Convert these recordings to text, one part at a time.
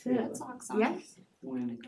That's awesome. Yeah. When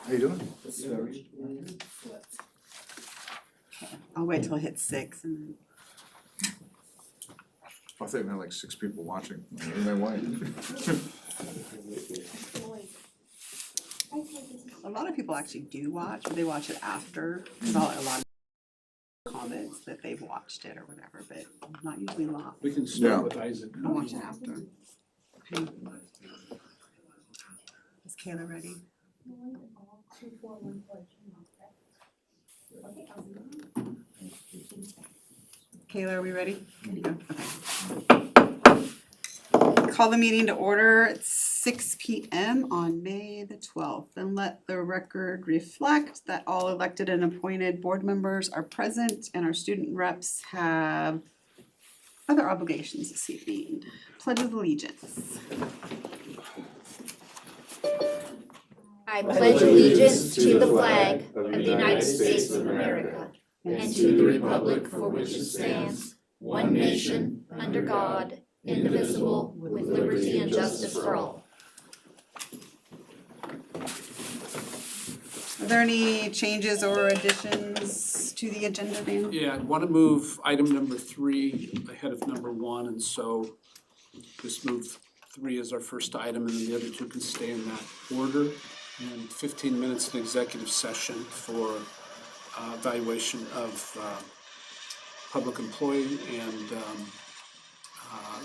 How you doing? I'll wait till it hits 6 and then. I think there are like 6 people watching, and my wife. A lot of people actually do watch, but they watch it after, because a lot of comments that they've watched it or whatever, but not usually live. we can Yeah. start with Isaac. I'll watch it after. Okay. Is Kayla ready? Kayla, are we ready? Can you go? Okay. Call the meeting to order at 6 p.m. on May the 12th. And let the record reflect that all elected and appointed board members are present and our student reps have other obligations this evening. Pledge of Allegiance. I pledge allegiance to the flag of the United States of America and to the republic for which it stands, one nation, under God, indivisible, with liberty and justice for all. Are there any changes or additions to the agenda, Dan? Yeah, I want to move item number 3 ahead of number 1, and so just move 3 as our first item, and then the other 2 can stay in that order. And 15 minutes in executive session for evaluation of public employee and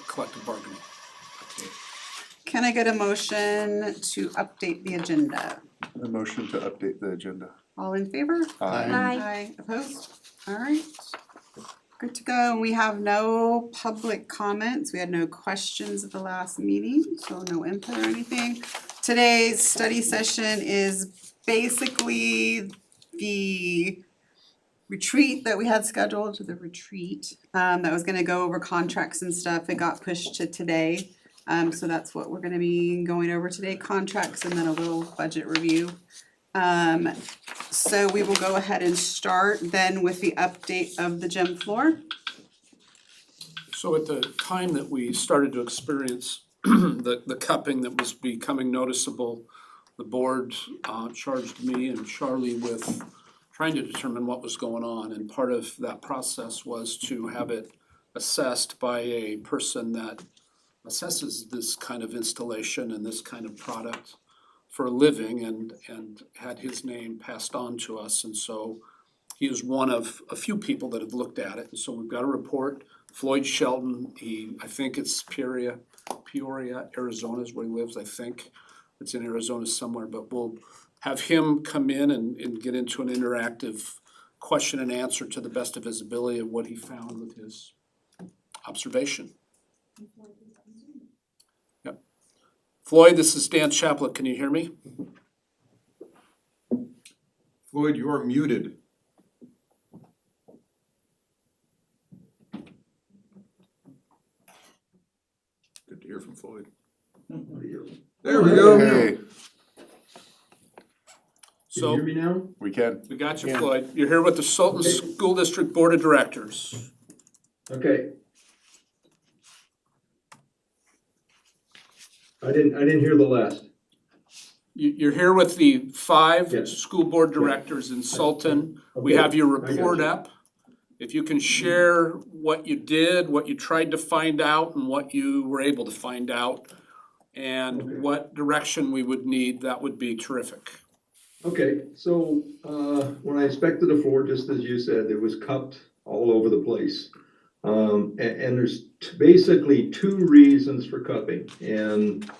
collective bargaining. Okay. Can I get a motion to update the agenda? A motion to update the agenda. All in favor? Aye. Opposed? All right. Good to go. We have no public comments. We had no questions at the last meeting, so no input or anything. Today's study session is basically the retreat that we had scheduled, that was gonna go over contracts and stuff. It got pushed to today. So that's what we're gonna be going over today, contracts and then a little budget review. So we will go ahead and start then with the update of the gym floor. So at the time that we started to experience the cupping that was becoming noticeable, the board charged me and Charlie with trying to determine what was going on. And part of that process was to have it assessed by a person that assesses this kind of installation and this kind of product for a living, and had his name passed on to us. And so he is one of a few people that have looked at it. And so we've got a report. Floyd Shelton, I think it's Peoria, Arizona is where he lives, I think. It's in Arizona somewhere, but we'll have him come in and get into an interactive question and answer to the best of his ability of what he found with his observation. Yep. Floyd, this is Dan Chaplett. Can you hear me? Floyd, you are muted. Good to hear from Floyd. There we go. Hey, So Can you hear me now? we can. we got you, Floyd. You're here with the Sultan School District Board of Directors. Okay. I didn't hear the last. You're here with the 5 Yes. school board directors in Sultan. We Okay, have your I got report you. up. if you can share what you did, what you tried to find out, and what you were able to find out, and what direction we would need, that would be terrific. Okay, so, when I inspected the floor, just as you said, it was cupped all over the place. And there's basically two reasons for cupping, and,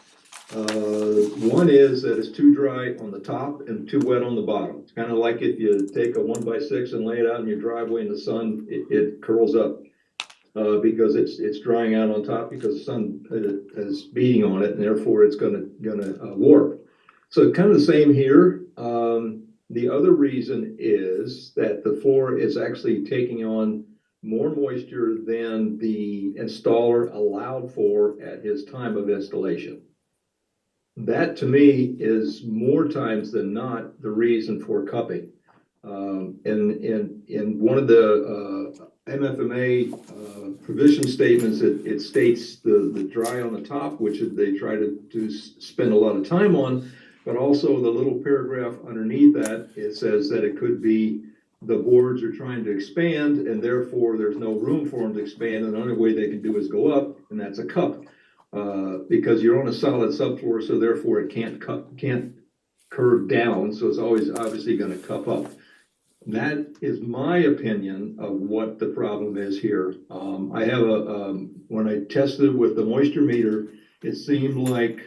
one is that it's too dry on the top and too wet on the bottom. It's kind of like if you take a 1x6 and lay it out in your driveway in the sun, it curls up. Because it's drying out on top because the sun is beating on it, and therefore it's gonna warp. So kind of the same here. The other reason is that the floor is actually taking on more moisture than the installer allowed for at his time of installation. That to me is more times than not the reason for cupping. In one of the MFMA provision statements, it states the dry on the top, which they try to spend a lot of time on, but also the little paragraph underneath that, it says that it could be the boards are trying to expand and therefore there's no room for them to expand, and the only way they can do is go up, and that's a cup. Because you're on a solid subfloor, so therefore it can't curve down, so it's always obviously gonna cup up. That is my opinion of what the problem is here. I have when I tested with the moisture meter, it seemed like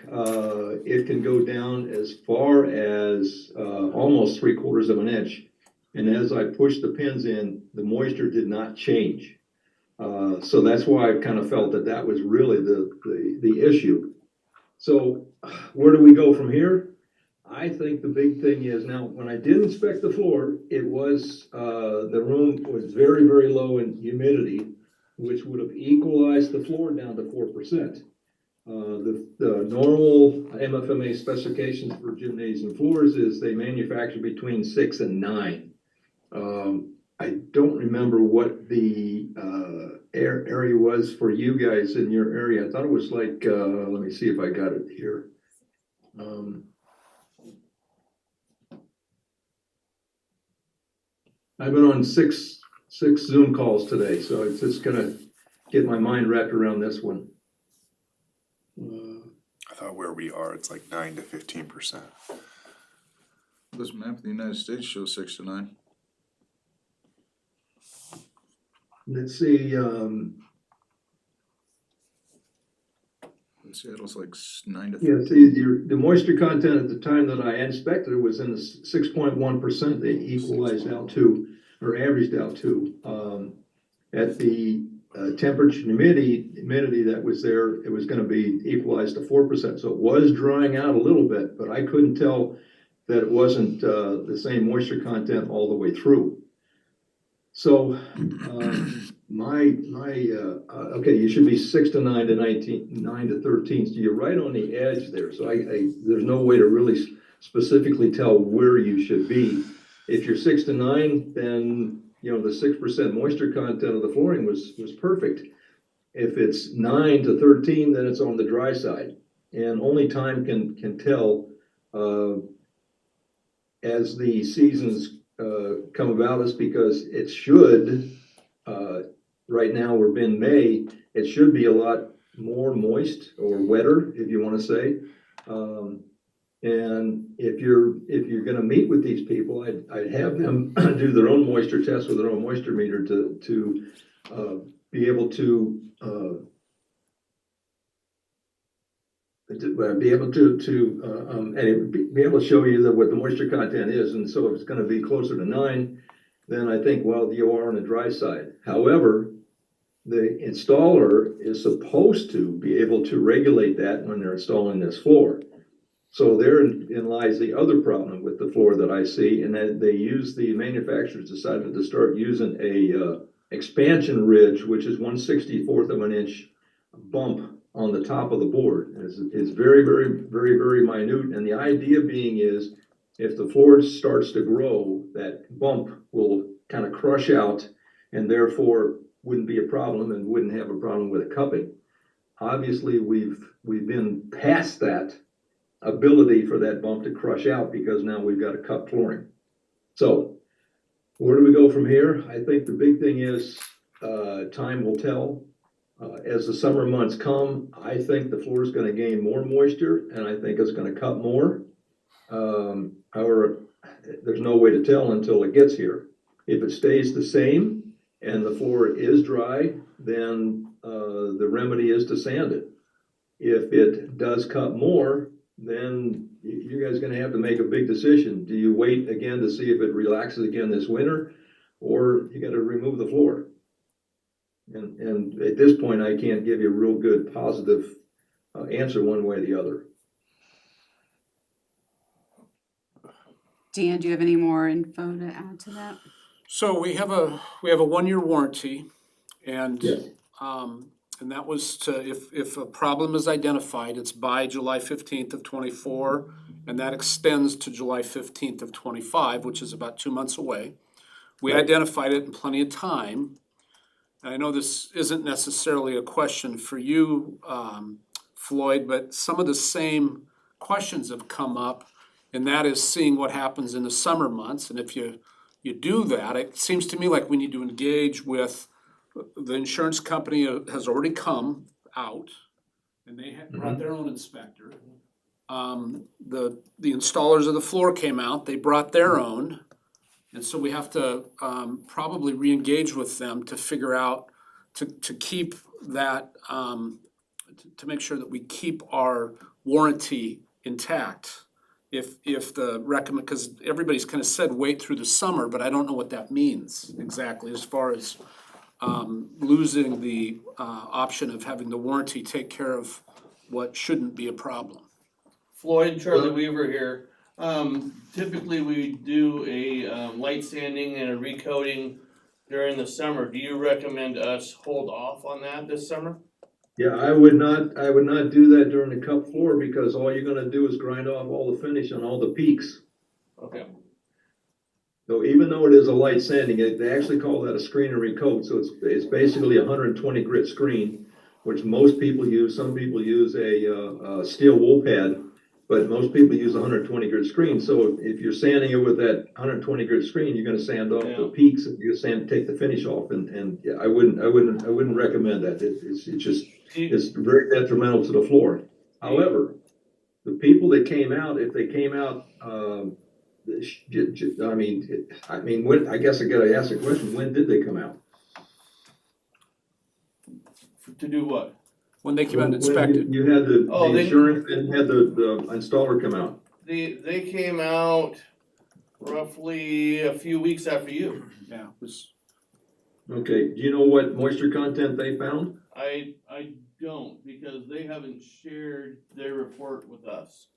it can go down as far as almost 3/4 of an inch. And as I pushed the pins in, the moisture did not change. So that's why I kind of felt that was really the issue. So where do we go from here? I think the big thing is, now, when I did inspect the floor, it was, the room was very, very low in humidity, which would have equalized the floor down to 4%. The normal MFMA specifications for gymnasium floors is they manufacture between 6 and 9. I don't remember what the area was for you guys in your area. I thought it was like, let me see if I got it here. I've been on six Zoom calls today, so it's just gonna get my mind wrapped around this one. I thought where we are, it's like 9 to 15%. This map of the United States shows 6 to 9. Let's see, Seattle's like 9 to yeah, 13. see, the moisture content at the time that I inspected it was in the 6.1% they equalized out to, or averaged out to. At the temperature and humidity that was there, it was gonna be equalized to 4%. So it was drying out a little bit, but I couldn't tell that it wasn't the same moisture content all the way through. So okay, you should be 6 to 9 to 19, 9 to 13. So you're right on the edge there. So there's no way to really specifically tell where you should be. If you're 6 to 9, then you know the 6% moisture content of the flooring was perfect. If it's 9 to 13, then it's on the dry side, and only time can tell as the seasons come about is because it should, right now we're in May, it should be a lot more moist or wetter, if you want to say. And if you're gonna meet with these people, I'd have them do their own moisture test with their own moisture meter to be able to be able to show you what the moisture content is. And so if it's gonna be closer to 9, then I think, well, you are on the dry side. However, the installer is supposed to be able to regulate that when they're installing this floor. So therein lies the other problem with the floor that I see, and that the manufacturers decided to start using a expansion ridge, which is 1/64 of an inch bump on the top of the board. It's very, very, very, very minute, and the idea being is if the floor starts to grow, that bump will kind of crush out and therefore wouldn't be a problem and wouldn't have a problem with a cupping. Obviously, we've been past that ability for that bump to crush out because now we've got a cup flooring. So Where do we go from here? I think the big thing is, time will tell. As the summer months come, I think the floor is gonna gain more moisture and I think it's gonna cut more. However, there's no way to tell until it gets here. If it stays the same and the floor is dry, then, the remedy is to sand it. If it does cut more, then you guys are gonna have to make a big decision. Do you wait again to see if it relaxes again this winter? Or you gotta remove the floor? And at this point, I can't give you a real good positive answer one way or the other. Dan, do you have any more info to add to that? So we have a 1-year warranty and, Yes. and that was to, if a problem is identified, it's by July 15th of 24, and that extends to July 15th of 25, which is about 2 months away. We Right. identified it in plenty of time. And I know this isn't necessarily a question for you, Floyd, but some of the same questions have come up, and that is seeing what happens in the summer months. And if you do that, it seems to me like we need to engage with, the insurance company has already come out, and they had brought their own inspector. The installers of the floor came out, they brought their own. And so we have to probably re-engage with them to figure out, to keep that, to make sure that we keep our warranty intact. If the recommend, because everybody's kind of said wait through the summer, but I don't know what that means exactly as far as losing the option of having the warranty take care of what shouldn't be a problem. Floyd, Charlie Weaver here. Typically we do a light sanding and a recoating during the summer. Do you recommend us hold off on that this summer? Yeah, I would not do that during the cup floor because all you're gonna do is grind off all the finish on all the peaks. Okay. So even though it is a light sanding, they actually call that a screen and recoat, so it's basically a 120 grit screen, which most people use. Some people use a steel wool pad, but most people use a 120 grit screen. So if you're sanding it with that 120 grit screen, you're gonna sand off the peaks, and you're take the finish off, and yeah, I wouldn't recommend that. It's very detrimental to the floor. However, the people that came out, if they came out, when, I guess I gotta ask the question, when did they come out? To do what? When they came out and When inspected. You had the Oh, they- insurance and had the installer come out. They came out roughly a few weeks after you. Yeah, it was, Okay, do you know what moisture content they found? I don't, because they haven't shared their report with us,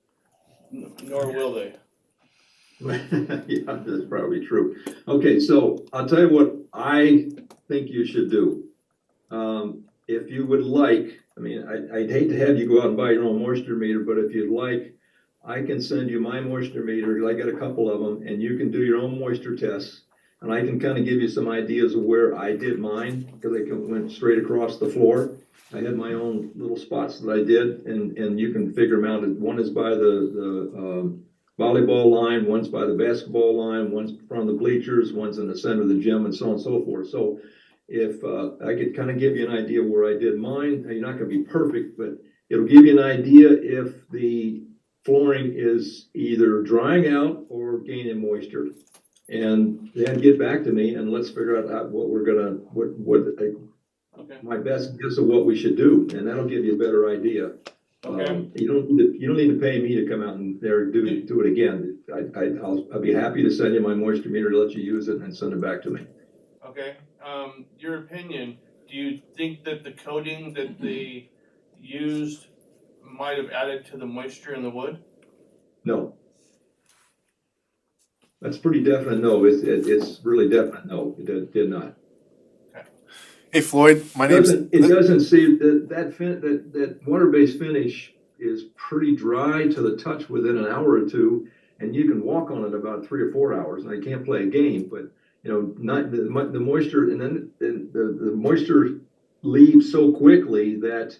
nor will they. Yeah, that's probably true. Okay, so I'll tell you what I think you should do. If you would like, I'd hate to have you go out and buy your own moisture meter, but if you'd like, I can send you my moisture meter, I got a couple of them, and you can do your own moisture tests. And I can kind of give you some ideas of where I did mine, because I went straight across the floor. I had my own little spots that I did, and you can figure them out. One is by the volleyball line, one's by the basketball line, one's from the bleachers, one's in the center of the gym, and so on and so forth. So if I could kind of give you an idea where I did mine, you're not gonna be perfect, but it'll give you an idea if the flooring is either drying out or gaining moisture. And then get back to me and let's figure out what we're gonna, Okay. my best guess of what we should do, and that'll give you a better idea. Okay. You don't need to pay me to come out and do it again. I'll be happy to send you my moisture meter to let you use it and send it back to me. Okay, your opinion, do you think that the coating that they used might have added to the moisture in the wood? No. That's pretty definite no. It's really definite no. It did not. Hey Floyd, my name's, It doesn't seem that water-based finish is pretty dry to the touch within an hour or two, and you can walk on it about 3 or 4 hours. And I can't play a game, but not the moisture, and then the moisture leaves so quickly that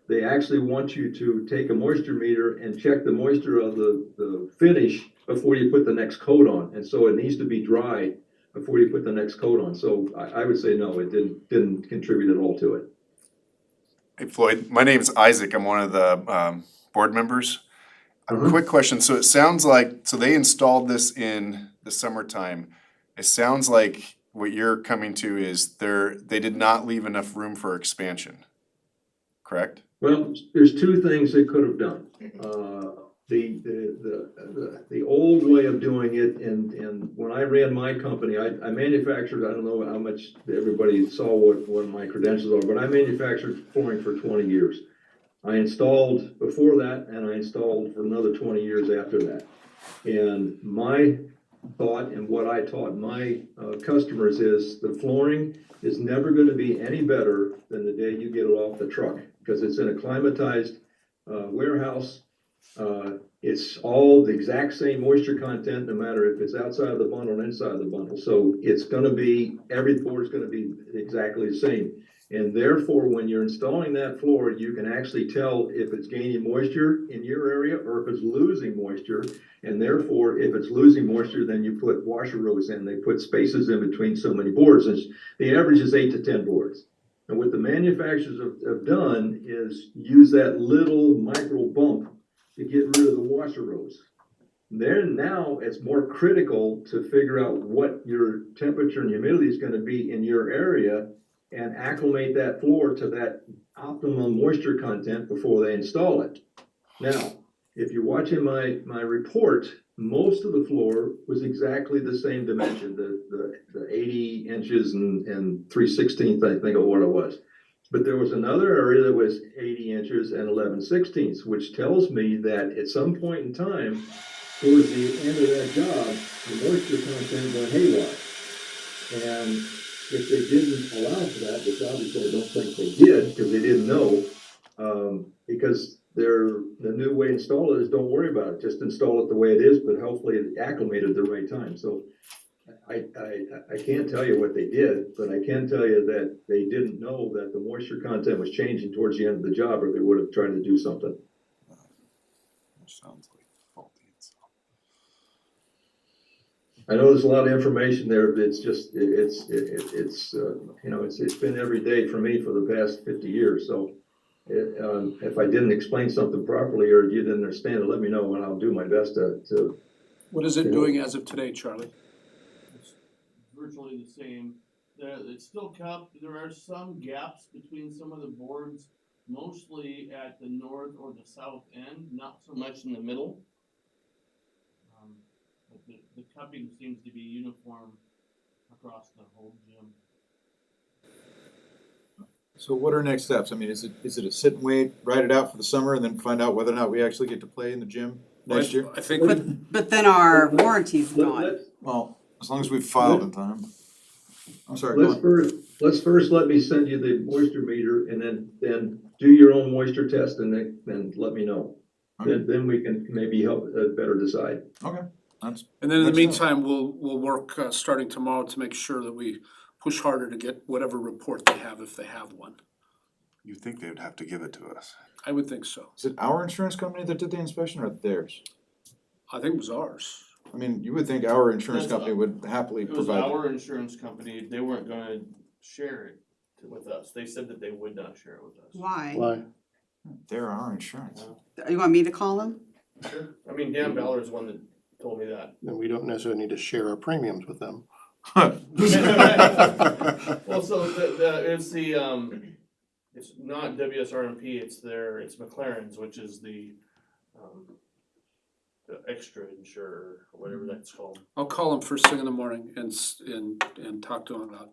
they actually want you to take a moisture meter and check the moisture of the finish before you put the next coat on. And so it needs to be dry before you put the next coat on. So I would say no, it didn't contribute at all to it. Hey Floyd, my name's Isaac, I'm one of the board members. A Uh-huh. quick question, so it sounds like, so they installed this in the summertime. It sounds like what you're coming to is they did not leave enough room for expansion, correct? Well, there's two things they could have done. The old way of doing it, and when I ran my company, I manufactured, I don't know how much everybody saw what my credentials are, but I manufactured flooring for 20 years. I installed before that, and I installed for another 20 years after that. And my thought and what I taught my customers is the flooring is never gonna be any better than the day you get it off the truck, because it's in a climatized warehouse. It's all the exact same moisture content, no matter if it's outside of the bundle or inside of the bundle. So it's gonna be, every board's gonna be exactly the same. And therefore, when you're installing that floor, you can actually tell if it's gaining moisture in your area or if it's losing moisture. And therefore, if it's losing moisture, then you put washer rows in. They put spaces in between so many boards. And the average is 8 to 10 boards. And what the manufacturers have done is use that little micro bump to get rid of the washer rows. Then now it's more critical to figure out what your temperature and humidity is going to be in your area and acclimate that floor to that optimum moisture content before they install it. Now, if you're watching my report, most of the floor was exactly the same dimension, the 80 inches and 3/16, I think of what it was. But there was another area that was 80 inches and 11/16, which tells me that at some point in time, towards the end of that job, the moisture content went haywire. And if they didn't allow for that, which obviously I don't think they did, because they didn't know, because the new way to install it is don't worry about it, just install it the way it is, but hopefully it acclimated at the right time. So I can't tell you what they did, but I can tell you that they didn't know that the moisture content was changing towards the end of the job, or they would have tried to do something. Sounds like faulty. I know there's a lot of information there, but it's just, it's been every day for me for the past 50 years, so if I didn't explain something properly or you didn't understand it, let me know and I'll do my best to. What is it doing as of today, Charlie? It's virtually the same. It's still cupped. There are some gaps between some of the boards, mostly at the north or the south end, not so much in the middle. But the cupping seems to be uniform across the whole gym. So what are next steps? I mean, is it a sit and wait, ride it out for the summer and then find out whether or not we actually get to play in the gym next year? I think we, But then our warranty's gone. Let's Well, as long as we've filed in time. I'm sorry, go on. first let me send you the moisture meter and then do your own moisture test and then let me know. Okay. Then we can maybe help better decide. Okay, that's, and then in the Makes sense. meantime, we'll work starting tomorrow to make sure that we push harder to get whatever report they have, if they have one. You'd think they would have to give it to us. I would think so. is it our insurance company that did the inspection or theirs? I think it was ours. I mean, you would think our insurance That's- company would happily It was provide. our insurance company. They weren't gonna share it with us. They said that they would not share it with us. Why? They're our insurance. You want me to call them? Sure. I mean, Dan Ballard is one that told me that. Then we don't necessarily need to share our premiums with them. Well, so it's it's not WSRMP, it's McLaren's, which is the extra insurer, or whatever that's called. I'll call him first thing in the morning and talk to him about,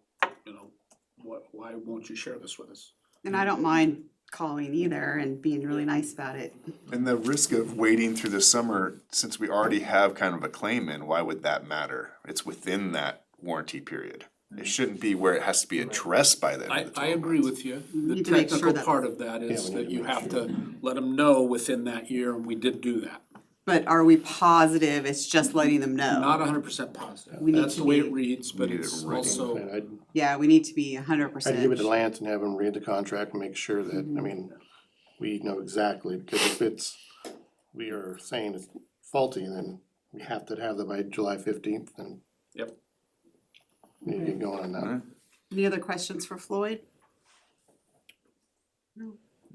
why won't you share this with us? And I don't mind calling either and being really nice about it. And the risk of waiting through the summer, since we already have kind of a claim in, why would that matter? It's within that warranty period. It shouldn't be where it has to be addressed by then. I agree with you. You The need to make sure technical that- part of that is Yeah, we need that to you make have sure. to let them know within that year, and we did do that. But are we positive it's just letting them know? Not 100% positive. We need That's to the way be- it reads, but We need it's it written. also, And I'd Yeah, we need to be 100%. give it to Lance and have him read the contract and make sure that, I mean, we know exactly, because if we are saying it's faulty, then we have to have that by July 15th, and yep. we need to get going on that. Any other questions for Floyd?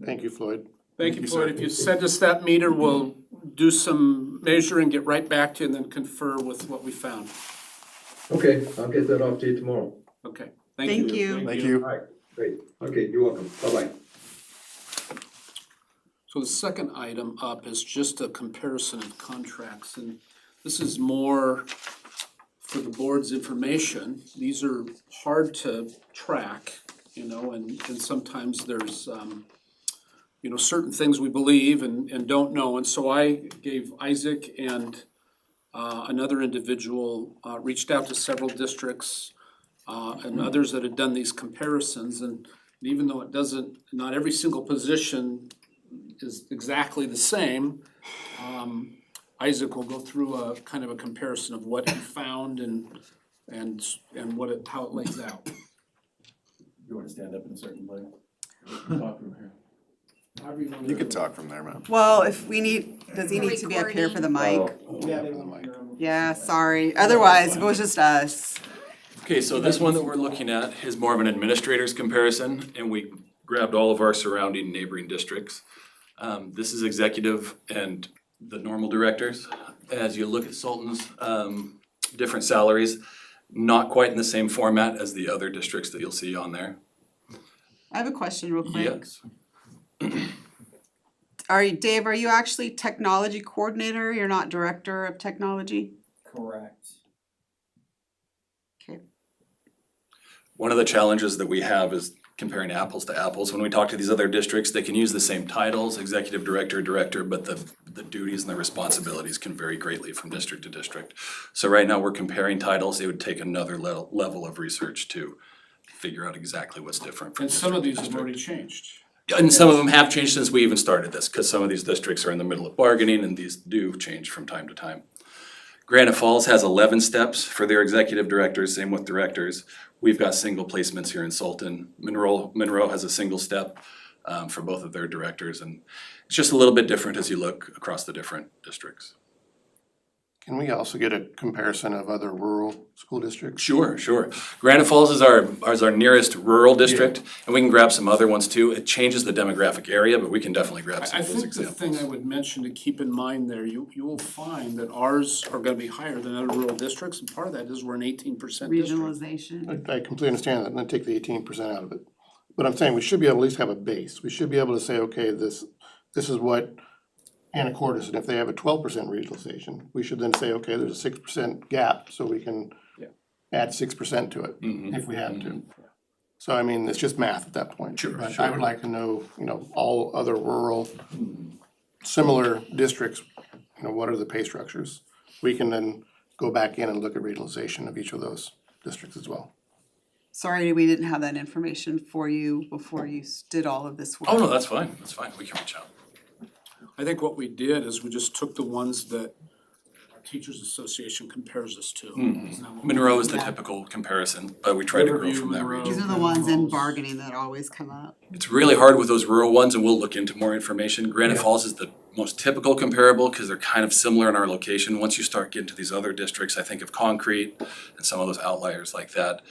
Thank you, Floyd. Thank you, you, Floyd. sir. If you send us that meter, we'll do some measuring, get right back to you and then confer with what we found. Okay, I'll get that off to you tomorrow. Okay, Thank you. Thank you. All right, great. Okay, you're welcome. Bye-bye. So the second item up is just a comparison of contracts, and this is more for the board's information. These are hard to track, you know, and sometimes there's, you know, certain things we believe and don't know. And so I gave Isaac and another individual, reached out to several districts and others that had done these comparisons. And even though it doesn't, not every single position is exactly the same, Isaac will go through a kind of a comparison of what he found and what it, how it lays out. You wanna stand up in a certain place? Talk from here. You could talk from there, man. Well, if we need, does he need to be up here for the mic? Yeah, sorry. Otherwise, if it was just us. Okay, so this one that we're looking at is more of an administrator's comparison, and we grabbed all of our surrounding neighboring districts. This is executive and the normal directors. As you look at Sultan's, different salaries, not quite in the same format as the other districts that you'll see on there. I have a question real quick. Yes. Dave, are you actually technology coordinator? You're not director of technology? Correct. Okay. One of the challenges that we have is comparing apples to apples. When we talk to these other districts, they can use the same titles, executive director, director, but the duties and the responsibilities can vary greatly from district to district. So right now, we're comparing titles. It would take another level of research to figure out exactly what's different from And some of district these to have already district. changed. And some of them have changed since we even started this, because some of these districts are in the middle of bargaining and these do change from time to time. Granite Falls has 11 steps for their executive directors, same with directors. We've got single placements here in Sultan. Monroe has a single step for both of their directors, and it's just a little bit different as you look across the different districts. Can we also get a comparison of other rural school districts? Sure. Granite Falls is our nearest rural district, and we can grab some other ones too. It changes the demographic area, but we can definitely grab some I of those think the thing I examples. would mention to keep in mind there, you will find that ours are gonna be higher than other rural districts, and part of that is we're an 18% district. Regionalization. I completely understand that, and then take the 18% out of it. But I'm saying we should be able to at least have a base. We should be able to say, okay, this is what Anacortes, and if they have a 12% regionalization, we should then say, okay, there's a 6% gap, so we can Yeah. add 6% to it if we have to. So I mean, it's just math at that point. Sure, But sure. I would like to know, all other rural, similar districts, what are the pay structures? We can then go back in and look at regionalization of each of those districts as well. Sorry, we didn't have that information for you before you did all of this work. Oh, no, that's fine, we can reach out. I think what we did is we just took the ones that our Teachers Association compares us to. Isn't that what we Monroe did? is the typical comparison, but we try to grow Riverview, from that Monroe. region. These are the ones in bargaining that always come up. It's really hard with those rural ones, and we'll look into more information. Granite Falls is the most typical comparable, because they're kind of similar in our location. Once you start getting to these other districts, I think of Concrete and some of those outliers like that,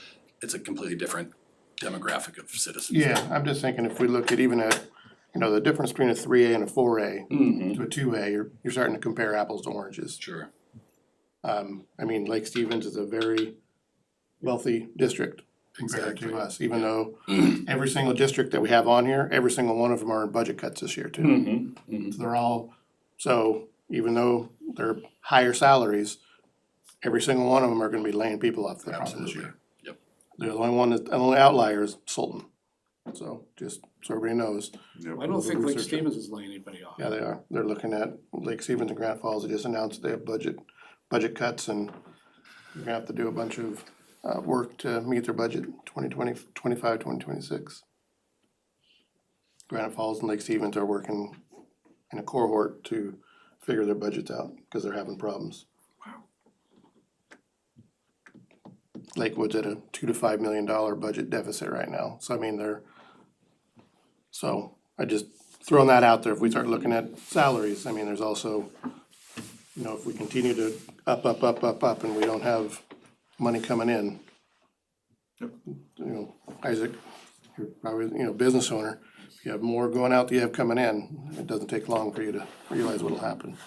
it's a completely different demographic of citizens. Yeah, I'm just thinking if we look at even at, the difference between a 3A and a 4A to a 2A, you're starting to compare apples to oranges. Sure. Lake Stevens is a very wealthy district compared to Exactly. us, even though every single district that we have on here, every single one of them are in budget cuts this year too. They're all, so even though they're higher salaries, every single one of them are gonna be laying people off the top this Absolutely. year. Yep. The only outlier is Sultan. So just so everybody knows, I don't think Lake Research it. Stevens is laying anybody off. yeah, they are. They're looking at Lake Stevens and Granite Falls. They just announced they have budget cuts, and they're gonna have to do a bunch of work to meet their budget 2025, 2026. Granite Falls and Lake Stevens are working in a cohort to figure their budgets out because they're having problems. Lakewood's at a $2 to $5 million budget deficit right now. So I mean, I just throwing that out there. If we start looking at salaries, there's also, if we continue to up, and we don't have money coming in, Isaac, you're probably, business owner, if you have more going out than you have coming in, it doesn't take long for you to realize what'll happen.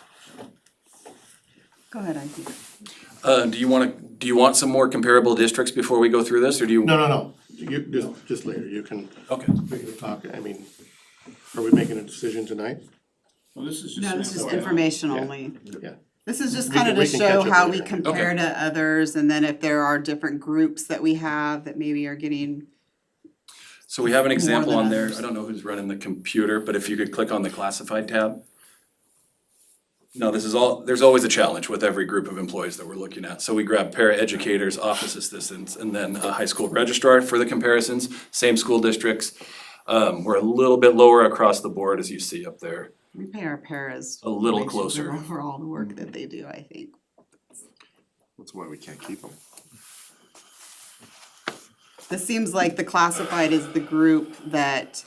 Go ahead, Isaac. Do you want some more comparable districts before we go through this, or do you? No, you, just later, you can, Okay. we can talk, are we making a decision tonight? Well, this is just. No, this is info. information Yeah. only. Yeah. This is just We kind can- of we to can show catch up how we later. compare to others, and then if there are different groups that we have that maybe are getting, So we have an example than on there, others. I don't know who's running the computer, but if you could click on the classified tab. No, there's always a challenge with every group of employees that we're looking at. So we grab paraeducators, office assistants, and then a high school registrar for the comparisons, same school districts. We're a little bit lower across the board, as you see up there. we pay our paras. A little wages closer. For all the work that they do, I think. That's why we can't keep them. This seems like the classified is the group that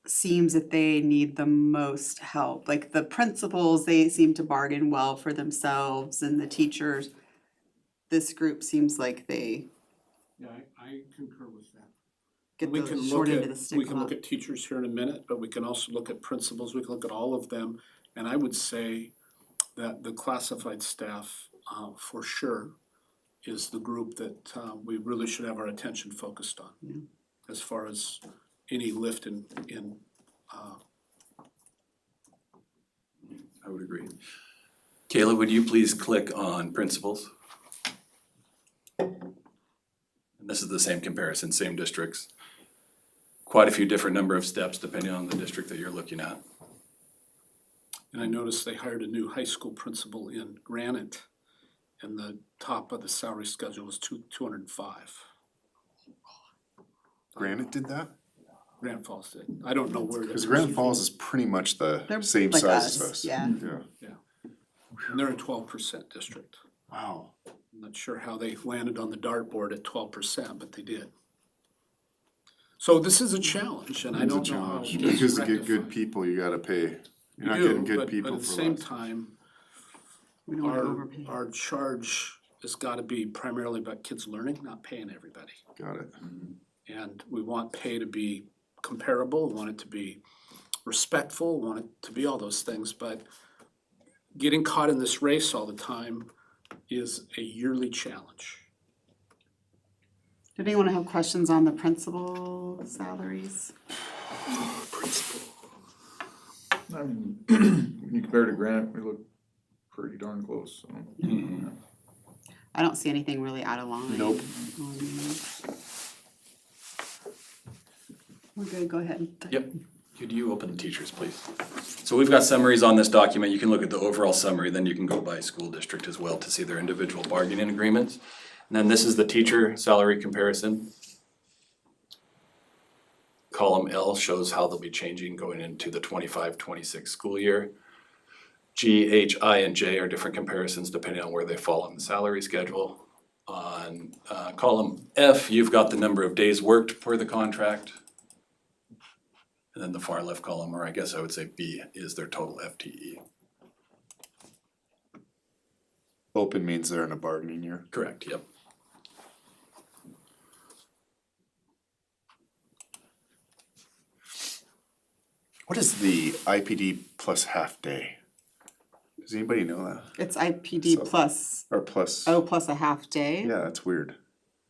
seems that they need the most help. Like the principals, they seem to bargain well for themselves, and the teachers, this group seems like they Yeah, I concur with that. get We the can short look end of the at, stick we a can look lot. at teachers here in a minute, but we can also look at principals, we can look at all of them. And I would say that the classified staff, for sure, is the group that, we really should have our attention focused on. As far as any lift in, I would agree. Kayla, would you please click on principals? And this is the same comparison, same districts. Quite a few different number of steps depending on the district that you're looking at. and I noticed they hired a new high school principal in Granite. And the top of the salary schedule was 205. Granite did that? Granite Falls did. I don't know where. that Cause person Grand from- Falls is pretty much the They're same like size as us, us. yeah. Yeah. And they're a 12% district. Wow. I'm not sure how they landed on the dartboard at 12%, but they did. So this is a challenge, and I It's a don't know how. challenge. it's Because to get good rectified. people, you gotta pay. You You're not do, getting good but people at the for same less. time, We don't wanna overpay. our charge has gotta be primarily about kids learning, not paying everybody. Got it. And we want pay to be comparable, we want it to be respectful, we want it to be all those things, but getting caught in this race all the time is a yearly challenge. Did anyone have questions on the principal salaries? I mean, when you compare to Granite, we look pretty darn close, so. I don't see anything really out of line. Nope. We're good, go ahead. Yep. Could you open the teachers, please? So we've got summaries on this document. You can look at the overall summary, then you can go by school district as well to see their individual bargaining agreements. And then this is the teacher salary comparison. Column L shows how they'll be changing going into the 25-26 school year. G, H, I, and J are different comparisons depending on where they fall on the salary schedule. On column F, you've got the number of days worked per the contract. And then the far left column, or I guess I would say B, is their total FTE. Open means they're in a bargaining year. Correct, yep. What is the IPD plus half day? Does anybody know that? It's IPD So- plus, Or plus? plus a half day. Yeah, that's weird.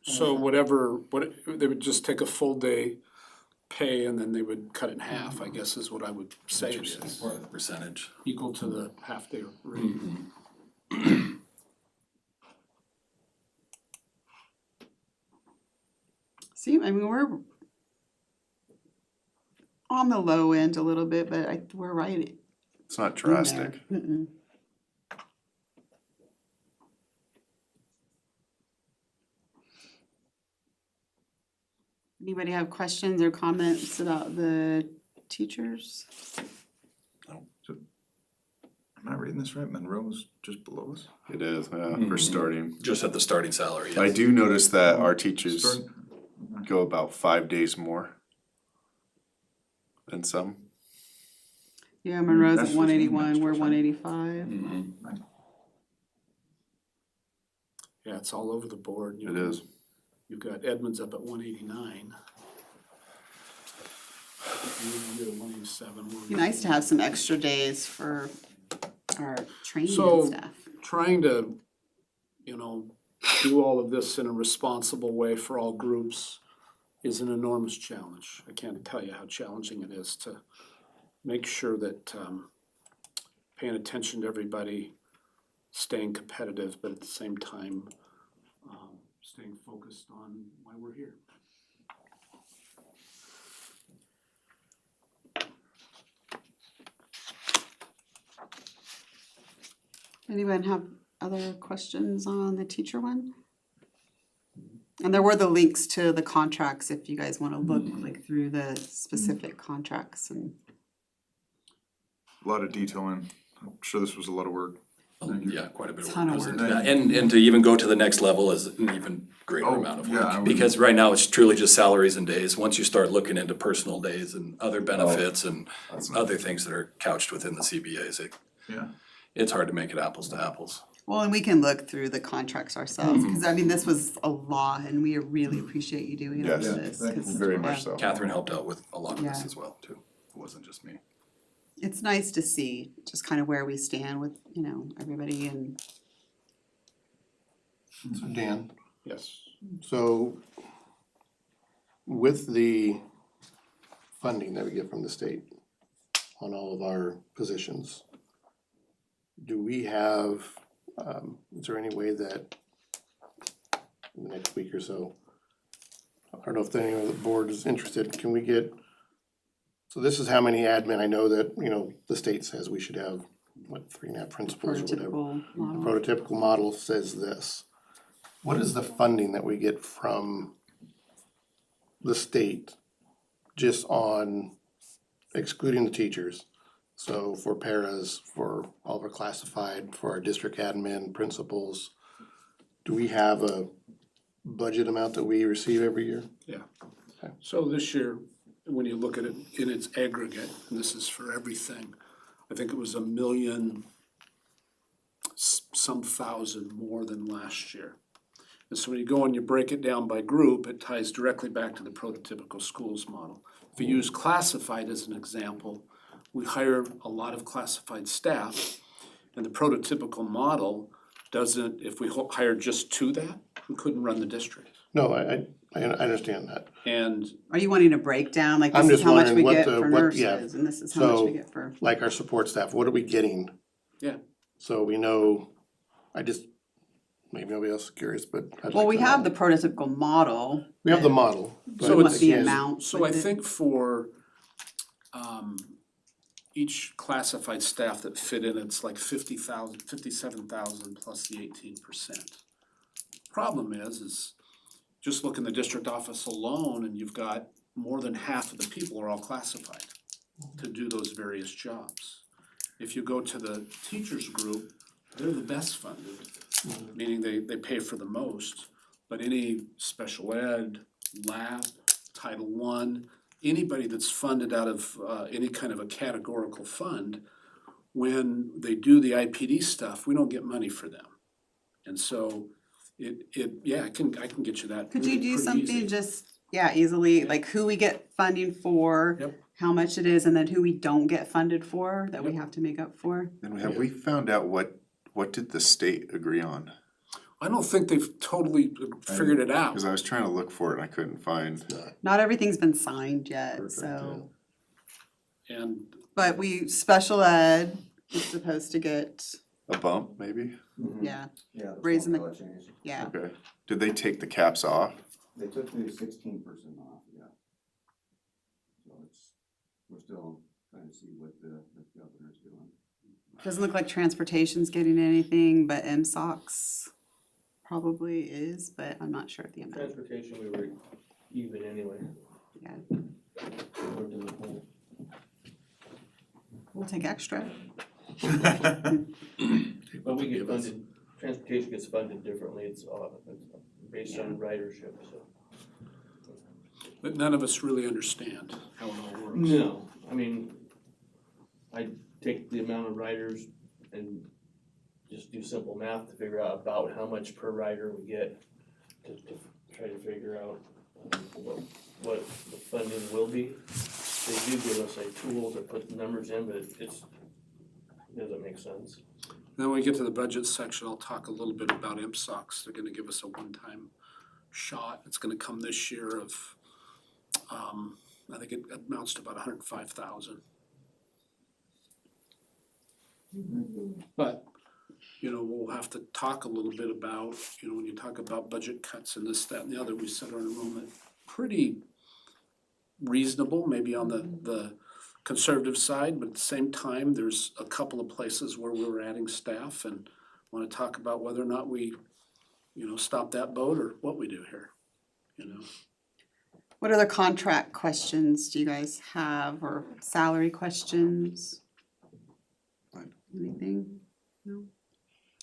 So they would just take a full day pay and then they would cut it in half, I guess is what I would say it is. Or the percentage. Equal to the half day rate. See, I mean, we're on the low end a little bit, but we're right in It's not there. drastic. Mm-mm. Anybody have questions or comments about the teachers? Am I reading this right? Monroe's just below us? It is, yeah, for starting. Just at the starting salary, I yes. do notice that our teachers Starting- go about 5 days more than some. Yeah, Monroe's That's at just 181, we're next, 185. Mhm. Yeah, it's all over the board. It is. You've got Edmonds up at 189. You at 187. Be nice to have some extra days for our training So- and stuff. Trying to, do all of this in a responsible way for all groups is an enormous challenge. I can't tell you how challenging it is to make sure that paying attention to everybody, staying competitive, but at the same time, staying focused on why we're here. Anyone have other questions on the teacher one? And there were the links to the contracts if you guys wanna look like through the specific contracts and. A lot of detail in, I'm sure this was a lot of work. Yeah, quite a bit of work. Ton of goes work. into that. And to even go to the next level is an even greater Oh, amount of yeah, I work. would- Because right now it's truly just salaries and days. Once you start looking into personal days and other benefits and That's not, other things that are couched within the CBAs, yeah. it's hard to make it apples to apples. Well, and we can look through the contracts ourselves, cause I mean, this was a lot and we really appreciate you doing all of Yes, this. thank you 'cause, Very yeah, much so. Catherine helped out with a lot of this Yeah. as well too. It wasn't just me. It's nice to see just kind of where we stand with, everybody and. So Dan, Yes. so with the funding that we get from the state on all of our positions, do we have, is there any way that in the next week or so, I don't know if any of the board is interested, can we get, so this is how many admin, I know that, the state says we should have, 3.5 principals or whatever. Prototypical The model. prototypical model says this. What is the funding that we get from the state just on excluding the teachers? So for paras, for all of our classified, for our district admin, principals, do we have a budget amount that we receive every year? So this year, when you look at it in its aggregate, and this is for everything, I think it was 1 million some thousand more than last year. And so when you go and you break it down by group, it ties directly back to the prototypical schools model. If you use classified as an example, we hire a lot of classified staff, and the prototypical model doesn't, if we hired just to that, we couldn't run the district. No, I understand that. And Are you wanting a breakdown, like I'm this is just how much we wondering what get the- for what- yeah. nurses and this is how much we So, get for. like our support staff, what are we getting? Yeah. So we know, maybe nobody else is curious, but I'd Well, like we to have know. the prototypical model. We have the model. but So What it's- the is- amount. So I would be. think for each classified staff that fit in, it's like 57,000 plus the 18%. Problem is just look in the district office alone and you've got more than half of the people are all classified to do those various jobs. If you go to the teachers group, they're the best funded, meaning they pay for the most. But any special ed, lab, Title I, anybody that's funded out of any kind of a categorical fund, when they do the IPD stuff, we don't get money for them. And so I can get you that Could you really do pretty something easy. just, easily, like who we get funding for? Yep. How much it is and then who we don't get funded for that we have to make up for? And have we found out what did the state agree on? I don't think they've totally figured it out. Cause I was trying to look for it and I couldn't find. Not everything's been signed yet, Perfect, so. And But special ed is supposed to get, A bump, maybe? yeah, Yeah. Raising the- formula change. yeah. Okay. Did they take the caps off? They took the 16% off, yeah. So we're still trying to see what the governor's doing. Doesn't look like transportation's getting anything, but MSOC's probably is, but I'm not sure of the amount. Transportation, we were even anyway. Yeah. According to Nicole. We'll take extra. But we get funded, transportation gets funded differently, it's based on ridership, so. but none of us really understand how it all works. No, I mean, I take the amount of riders and just do simple math to figure out about how much per rider we get to try to figure out what the funding will be. They do give us a tool to put numbers in, but it doesn't make sense. Then when we get to the budget section, I'll talk a little bit about MSOX. They're gonna give us a one-time shot. It's gonna come this year of, I think it amounts to about 105,000. But, you know, we'll have to talk a little bit about, you know, when you talk about budget cuts and this, that, and the other, we set our enrollment pretty reasonable, maybe on the conservative side, but at the same time, there's a couple of places where we're adding staff and wanna talk about whether or not we, you know, stop that boat or what we do here, you know? What other contract questions do you guys have, or salary questions? Anything? No?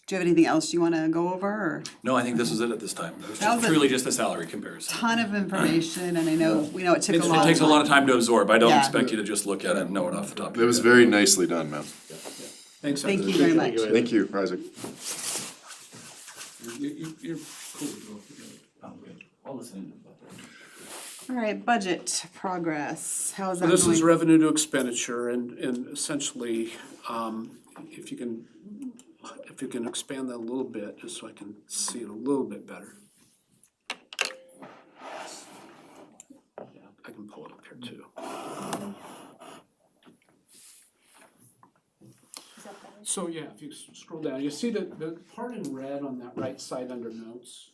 Do you have anything else you wanna go over, or? No, I think this is it at this time. It was That was a- truly just a salary comparison. Ton of information, and I know, we know it took a It long time. takes a lot of time to absorb. I don't Yeah. expect you to just look at it and know it off the top of It your was head. very nicely done, man. Thanks, Thank Isaac. you very much. Thank you, Isaac. You're cool, bro. Oh, good. I'll listen in. All right, budget progress, how is So that this is going? revenue to expenditure and essentially, if you can expand that a little bit, just so I can see it a little bit better. Yeah, I can pull it up here too. So yeah, if you scroll down, you see the part in red on that right side under notes.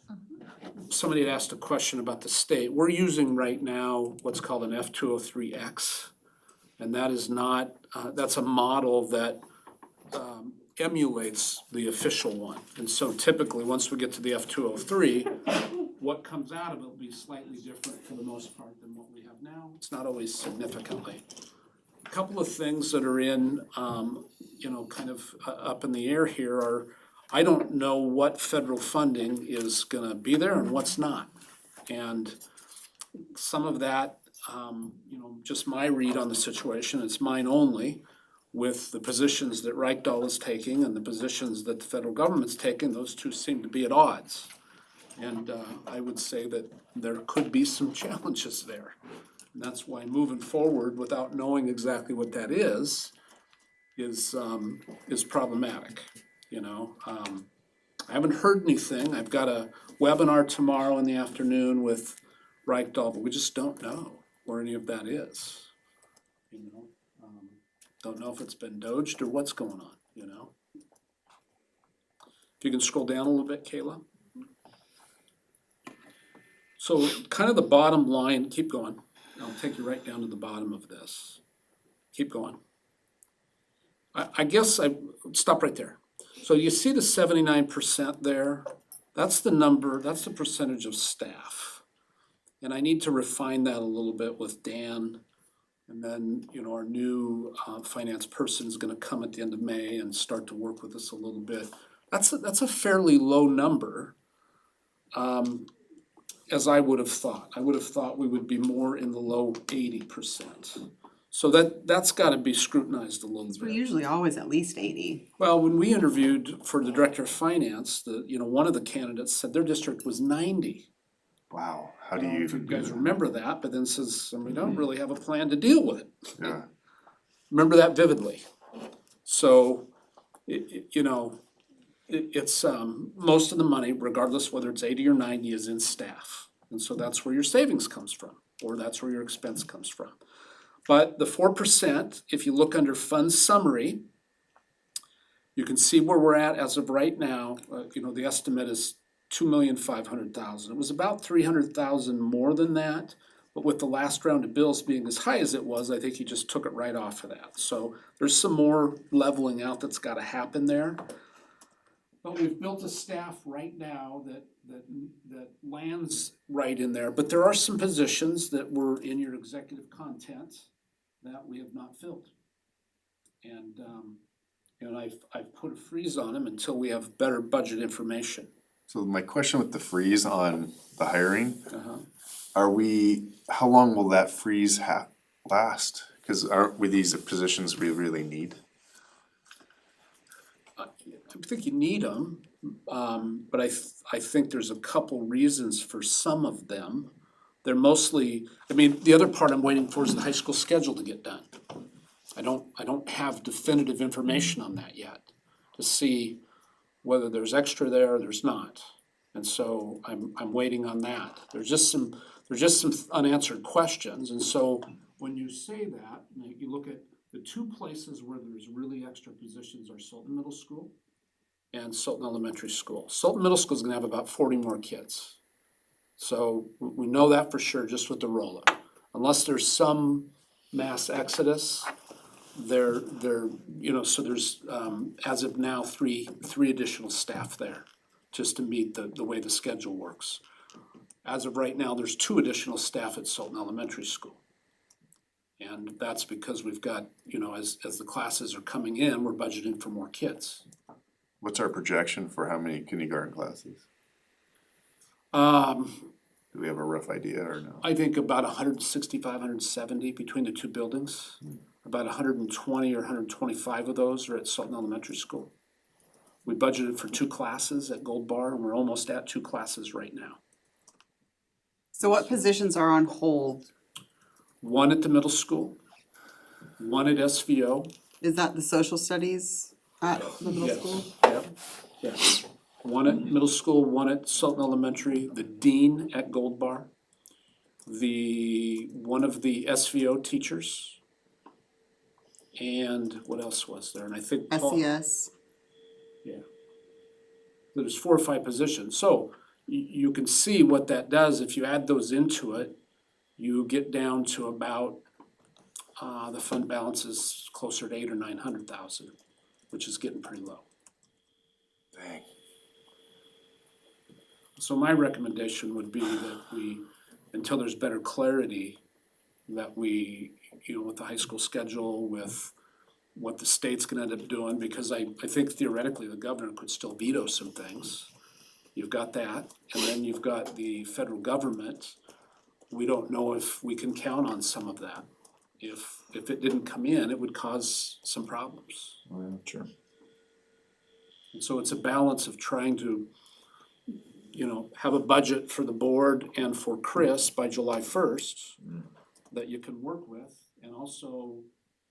Somebody had asked a question about the state. We're using right now what's called an F203X. And that is not, that's a model that emulates the official one. And so typically, once we get to the F203, what comes out of it will be slightly different for the most part than what we have now. It's not always significantly. A couple of things that are in, you know, kind of up in the air here are, I don't know what federal funding is gonna be there and what's not. And some of that, you know, just my read on the situation, it's mine only, with the positions that Reichdahl is taking and the positions that the federal government's taking, those two seem to be at odds. And I would say that there could be some challenges there. And that's why moving forward without knowing exactly what that is problematic, you know? I haven't heard anything. I've got a webinar tomorrow in the afternoon with Reichdahl, but we just don't know where any of that is, you know? Don't know if it's been doged or what's going on, you know? If you can scroll down a little bit, Kayla. So kind of the bottom line, keep going. I'll take you right down to the bottom of this. Keep going. I guess stop right there. So you see the 79% there? That's the number, that's the percentage of staff. And I need to refine that a little bit with Dan. And then, you know, our new finance person is gonna come at the end of May and start to work with us a little bit. That's a fairly low number, as I would have thought. I would have thought we would be more in the low 80%. So that's gotta be scrutinized a little We're bit. usually always at least 80. Well, when we interviewed for the director of finance, one of the candidates said their district was 90. Wow, how I do don't know you if you even do guys that? remember that, but then says, we don't really have a plan to deal with it. Yeah, Remember that vividly. So, you know, it's, most of the money, regardless whether it's 80 or 90, is in staff. And so that's where your savings comes from, or that's where your expense comes from. But the 4%, if you look under fund summary, you can see where we're at as of right now. You know, the estimate is 2,500,000. It was about 300,000 more than that, but with the last round of bills being as high as it was, I think he just took it right off of that. So there's some more leveling out that's gotta happen there. But we've built a staff right now that lands right in there, but there are some positions that were in your executive content that we have not filled. And, you know, I've put a freeze on them until we have better budget information. so my question with the freeze on the hiring, Uh-huh. how long will that freeze last? Cause aren't we these positions we really need? I think you need them, But I think there's a couple reasons for some of them. They're mostly, I mean, the other part I'm waiting for is the high school schedule to get done. I don't have definitive information on that yet to see whether there's extra there or there's not. And so I'm waiting on that. There's just some unanswered questions, and so when you say that, you look at the two places where there's really extra positions are Sultan Middle School and Sultan Elementary School. Sultan Middle School is gonna have about 40 more kids. So we know that for sure just with the roll-up. Unless there's some mass exodus, so there's, as of now, three additional staff there just to meet the way the schedule works. As of right now, there's 2 additional staff at Sultan Elementary School. And that's because we've got, as the classes are coming in, we're budgeting for more kids. What's our projection for how many kindergarten classes? Do we have a rough idea or no? I think about 165, 170 between the 2 buildings. About 120 or 125 of those are at Sultan Elementary School. We budgeted for 2 classes at Gold Bar, and we're almost at 2 classes right now. So what positions are on hold? 1 at the middle school, 1 at SVO. Is that the social studies at the middle Yes. school? Yep, yes. 1 at middle school, 1 at Sultan Elementary, the dean at Gold Bar, one of the SVO teachers, and what else was there? And I think Paul, SES. there's 4 or 5 positions. So you can see what that does. If you add those into it, you get down to about, the fund balance is closer to 800,000 or 900,000, which is getting pretty low. Dang. So my recommendation would be that we, until there's better clarity, that we, with the high school schedule, with what the state's gonna end up doing, because I think theoretically the governor could still veto some things. You've got that, and then you've got the federal government. We don't know if we can count on some of that. If it didn't come in, it would cause some problems. Sure. And so it's a balance of trying to, have a budget for the board and for Chris by July 1st that you can work with, and also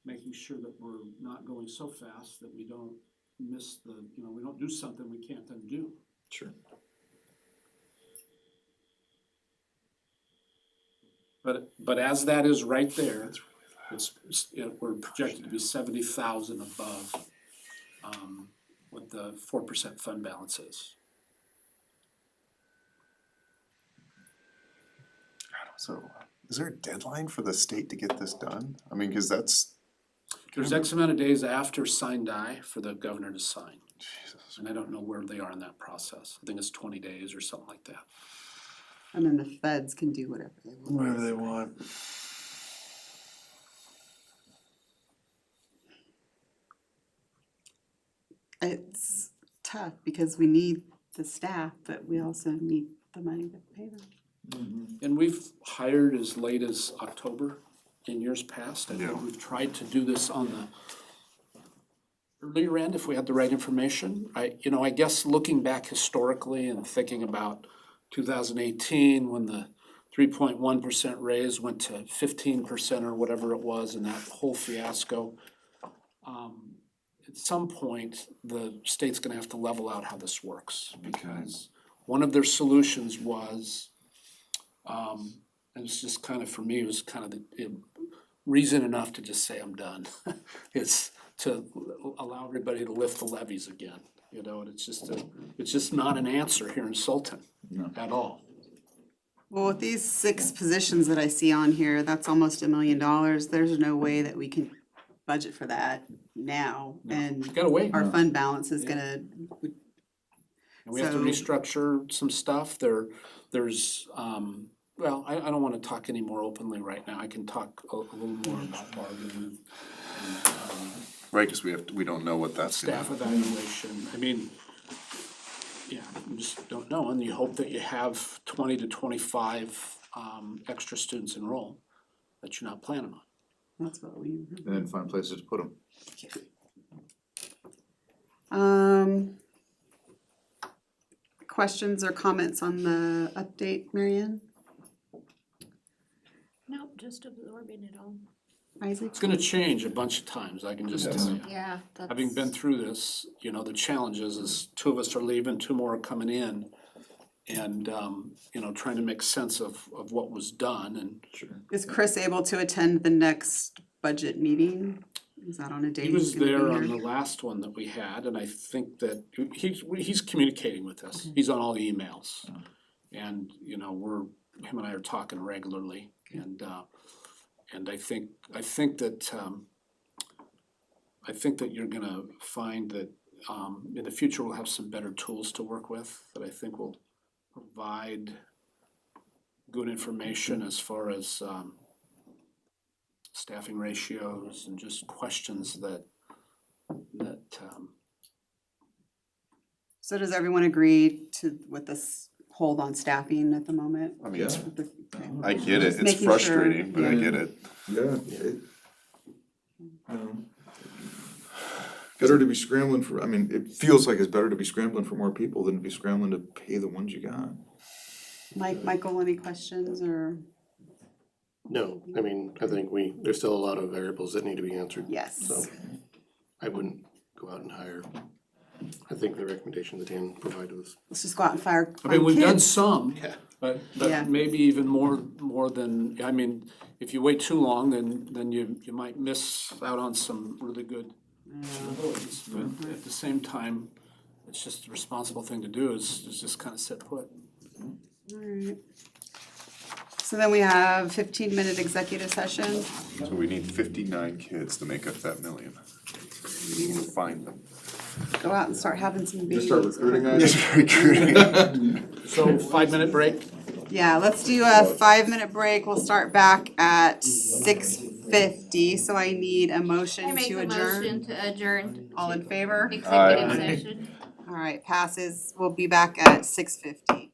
making sure that we're not going so fast that we don't miss we don't do something we can't undo. Sure. But as that is right there, we're projected to be 70,000 above, what the 4% fund balance is. So, is there a deadline for the state to get this done? I mean, cause that's, There's X amount of days after sign die for the governor to sign, Jesus. and I don't know where they are in that process. I think it's 20 days or something like that. And then the feds can do whatever they want. Whatever they want. It's tough because we need the staff, but we also need the money to pay them. And we've hired as late as October in years past. I Yeah. think we've tried to do this on the earlier end if we had the right information. I guess looking back historically and thinking about 2018, when the 3.1% raise went to 15% or whatever it was, and that whole fiasco. At some point, the state's gonna have to level out how this works, because one of their solutions was, and it's just kind of, for me, it was kind of the reason enough to just say I'm done. It's to allow everybody to lift the levies again, and it's just not an answer here in Sultan at all. Well, with these 6 positions that I see on here, that's almost $1 million. There's no way that we can budget for that now, and You gotta wait. our fund balance is gonna, And we have to So- restructure some stuff. There's, well, I don't wanna talk any more openly right now. I can talk a little more about bargaining and, Right, cause we don't know what that's gonna. staff evaluation. I mean, yeah, you just don't know, and you hope that you have 20 to 25 extra students enroll that you're not planning on. that's what we. And then find places to put them. questions or comments on the update, Marianne? Nope, just absorbing it all. Isaac? It's gonna change a bunch of times, I can just tell you. Yeah, that's. Having been through this, the challenges is 2 of us are leaving, 2 more are coming in. And, trying to make sense of what was done and. Is Chris able to attend the next budget meeting? Is that on a day He he's was gonna be there on here? the last one that we had, and I think that he's communicating with us. He's on all the emails. And, him and I are talking regularly, and I think that you're gonna find that, in the future, we'll have some better tools to work with, that I think will provide good information as far as, staffing ratios and just questions that. So does everyone agree with this hold on staffing at the moment? I mean, Okay. I get it, Just it's making sure, frustrating, but I yeah. get it. Yeah, better to be scrambling for, I mean, it feels like it's better to be scrambling for more people than to be scrambling to pay the ones you got. Michael, any questions or? No, I mean, I think there's still a lot of variables that need to be answered. Yes. So I wouldn't go out and hire. I think the recommendation that Dan provided was. Let's just go out and fire I mean, we've done kids. some, Yeah. Yeah. but maybe even more than, I mean, if you wait too long, then you might miss out on some really good abilities. But at the same time, it's just the responsible thing to do is just kind of sit put. Alright. So then we have 15-minute executive session. So we need 59 kids to make up that million. We need to find them. Go out and start having some babies. Just start recruiting guys? So 5-minute break? Yeah, let's do a 5-minute break. We'll start back at 6:50. So I need a I motion make to a adjourn. motion to adjourn All in favor? executive Aye. session. All right, passes. We'll be back at 6:50.